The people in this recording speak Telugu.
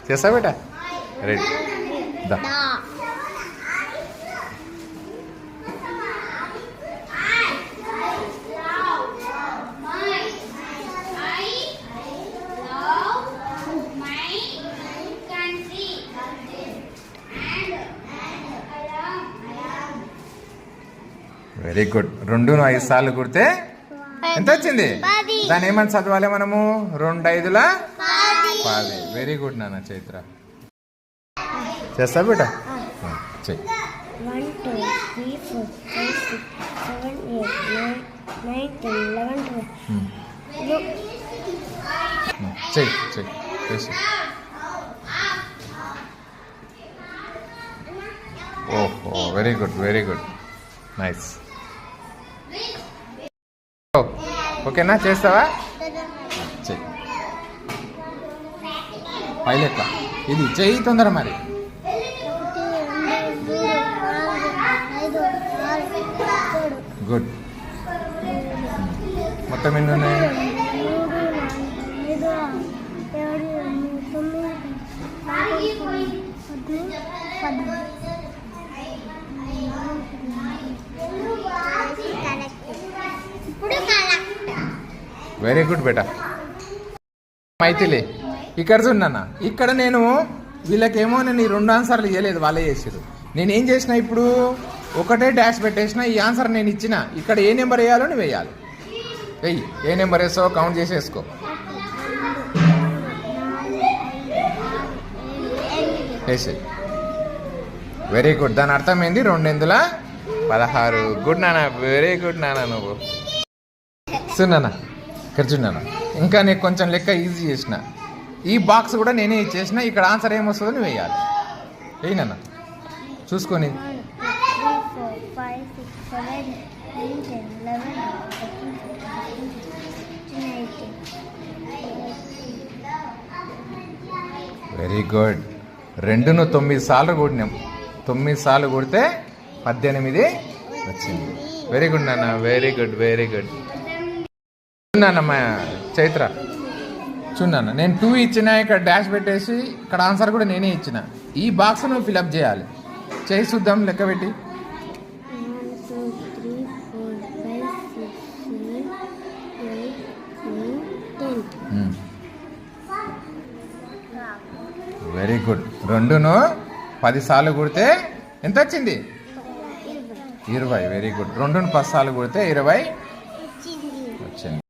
చేస్తా బేటా రెడీ దా వెరీ గుడ్ 2 5 సార్లు కుడితే ఎంత వచ్చింది దాని ఏమని చదవాలి మనము 2 5ల 10 వెరీ గుడ్ నాన్న చైత్ర చేస్తా బేటా చెయ్యి 1 2 3 4 5 6 7 8 9 10 11 12 చెయ్యి చెయ్యి చేసి ఓహో వెరీ గుడ్ నైస్ ఓకేనా చేస్తావా చెయ్యి పైలెక్క ఇది చెయ్యి తొందర మరి గుడ్ మొత్తం ఎన్ని ఉన్నాయి వెరీ గుడ్ బేటా మైథిలి ఇక్కడ చూడన్నా ఇక్కడ నేను వీళ్ళకేమో నేను ఈ 2 ఆన్సర్లు ఇవ్వలేదు వాళ్ళే చేసారు నేను ఏం చేసిన ఇప్పుడు ఒకటే డాష్ పెట్టేసిన ఈ ఆన్సర్ నేను ఇచ్చిన ఇక్కడ ఏ నెంబర్ వేయాలో నువ్వు వేయాలి వెయ్యి ఏ నెంబర్ వేసావో కౌంట్ చేసేసుకో వేసే వెరీ గుడ్ దాని అర్థం ఏంది 2 16 గుడ్ నాన్న వెరీ గుడ్ నాన్న నువ్వు చూడన్నా ఇక్కడ చూడన్నా ఇంకా నీకు కొంచెం లెక్క ఈజీ చేసిన ఈ బాక్స్ కూడా నేనే ఇచ్చేసిన ఇక్కడ ఆన్సర్ ఏమొస్తుందో నువ్వు వేయాలి వేయనన్నా చూసుకొని 1 2 3 4 5 6 7 8 వెరీ గుడ్ 2ను 9 సార్లు కొట్టినాం 9 సార్లు కొడితే 18 వచ్చింది వెరీ గుడ్ నాన్న వెరీ గుడ్ చూడన్నా చైత్ర చూడన్నా నేను 2 ఇచ్చిన ఇక్కడ డాష్ పెట్టేసి ఇక్కడ ఆన్సర్ కూడా నేనే ఇచ్చిన ఈ బాక్స్ నువ్వు ఫిలప్ చేయాలి చేసి చూద్దాం లెక్క పెట్టి 1 2 3 4 5 6 7 8 9 వెరీ గుడ్ 2ను 10 సార్లు కొడితే ఎంత వచ్చింది 20 వెరీ గుడ్ 2ను 10 సార్లు కొడితే 20 వచ్చింది